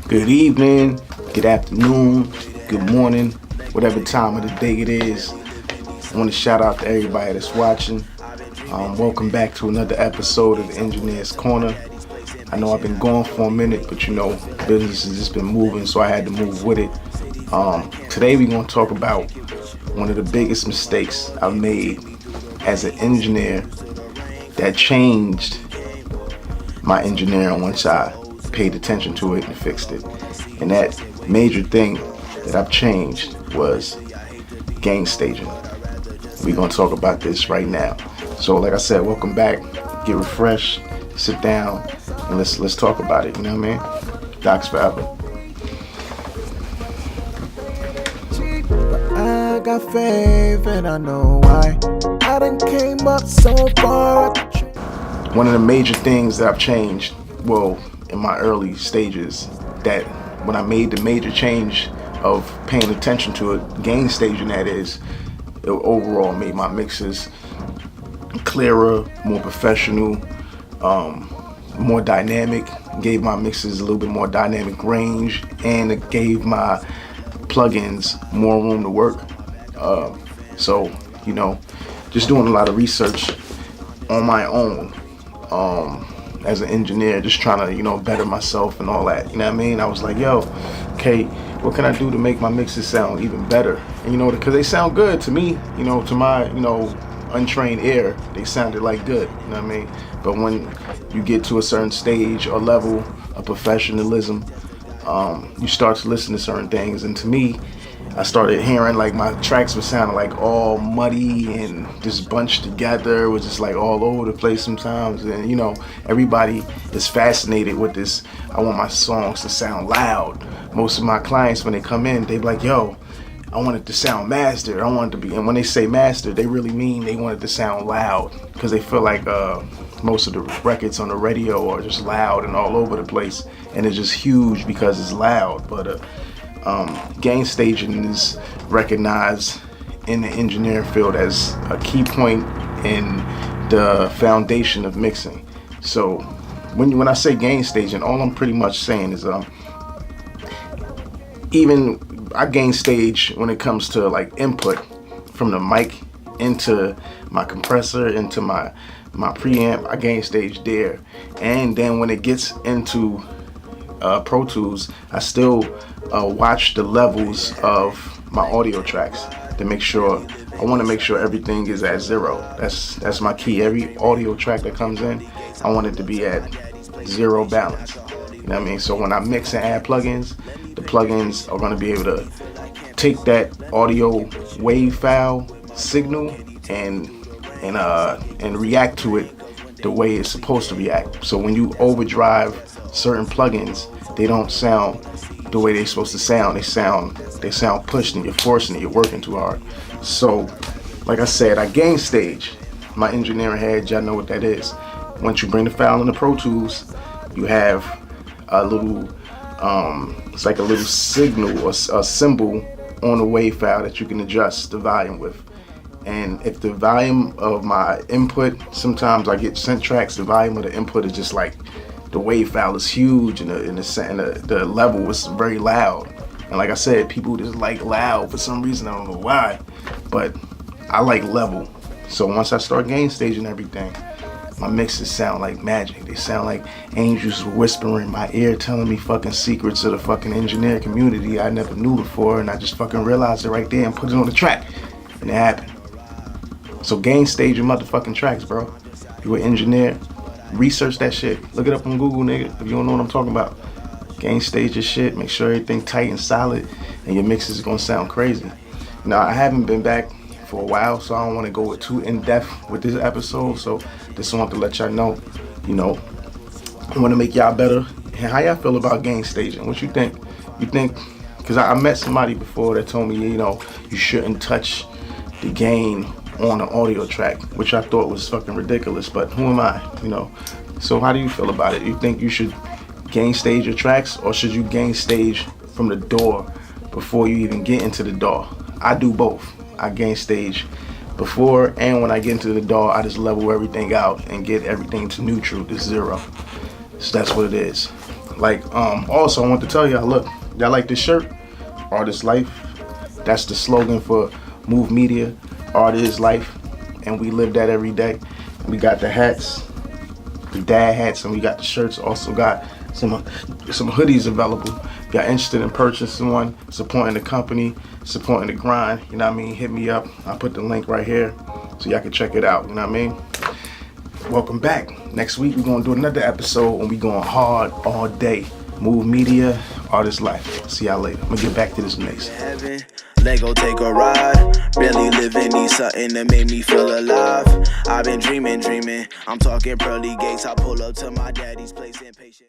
Good evening, good afternoon, good morning, whatever time of the day it is. I want to shout out to everybody that's watching. Welcome back to another episode of the Engineer's Corner. I know I've been gone for a minute, but business has just been moving, so I had to move with it. Today we're going to talk about one of the biggest mistakes I've made as an engineer that changed my engineering once I paid attention to it and fixed it. And that major thing that I've changed was gain staging. We're going to talk about this right now. So like I said, welcome back, get refreshed, sit down, and let's talk about it, you know what I mean? DOXForever. I got faith and I know why. I done came up so far. One of the major things that I've changed, in my early stages, that when I made the major change of paying attention to it, gain staging that is, it overall made my mixes clearer, more professional, more dynamic, gave my mixes a little bit more dynamic range, and it gave my plugins more room to work. Just doing a lot of research on my own, as an engineer, just trying to, better myself and all that, you know what I mean? I was like, okay, what can I do to make my mixes sound even better? And, because they sound good to me, to my, untrained ear, they sounded like good, you know what I mean? But when you get to a certain stage or level of professionalism, you start to listen to certain things, and to me, I started hearing like my tracks were sounding like all muddy and just bunched together. It was just like all over the place sometimes. And everybody is fascinated with this. I want my songs to sound loud. Most of my clients, when they come in, they be like, I want it to sound mastered. I want it to be, and when they say mastered, they really mean they want it to sound loud, because they feel like most of the records on the radio are just loud and all over the place, and it's just huge because it's loud. But gain staging is recognized in the engineering field as a key point in the foundation of mixing. So when I say gain staging, all I'm pretty much saying is even I gain stage when it comes to like input from the mic into my compressor, into my preamp. I gain stage there, and then when it gets into Pro Tools, I still watch the levels of my audio tracks to make sure. I want to make sure everything is at 0. That's my key. Every audio track that comes in, I want it to be at 0 balance. You know what I mean? So when I mix and add plugins, the plugins are going to be able to take that audio wave file signal and react to it the way it's supposed to react. So when you overdrive certain plugins, they don't sound the way they're supposed to sound. They sound pushed, and you're forcing it. You're working too hard. So, like I said, I gain stage. My engineering head, y'all know what that is. Once you bring the file into Pro Tools, you have a little, it's like a little signal or a symbol on the wave file that you can adjust the volume with. And if the volume of my input, sometimes I get sent tracks, the volume of the input is just like, the wave file is huge, and the level was very loud. And like I said, people just like loud for some reason. I don't know why, but I like level. So once I start gain staging everything, my mixes sound like magic. They sound like angels whispering in my ear, telling me fucking secrets of the fucking engineer community I never knew before, and I just fucking realized it right there and put it on the track, and it happened. So gain stage your motherfucking tracks, bro. You an engineer, research that shit. Look it up on Google, nigga, if you don't know what I'm talking about. Gain stage your shit, make sure everything tight and solid, and your mixes is gonna sound crazy. Now, I haven't been back for a while, so I don't want to go too in depth with this episode. So just want to let y'all know, I want to make y'all better. And how y'all feel about gain staging? What you think? You think? Because I met somebody before that told me, you shouldn't touch the gain on an audio track, which I thought was fucking ridiculous. But who am I? So how do you feel about it? You think you should gain stage your tracks, or should you gain stage from the door before you even get into the DAW? I do both. I gain stage before, and when I get into the DAW, I just level everything out and get everything to neutral, to 0. So that's what it is. Like, also I want to tell y'all, look, y'all like this shirt, Artist Life. That's the slogan for Muve Media, Art is Life, and we live that every day. We got the hats, the dad hats, and we got the shirts. Also got some hoodies available. If y'all interested in purchasing one, supporting the company, supporting the grind, you know what I mean, hit me up. I'll put the link right here so y'all can check it out, you know what I mean? Welcome back. Next week we're gonna do another episode and we going hard all day. Muve Media, Artist Life. See y'all later. I'm gonna get back to this next. Lego take a ride. Barely living, need something to make me feel alive. I've been dreaming. I'm talking pearly gates. I pull up to my daddy's place impatient.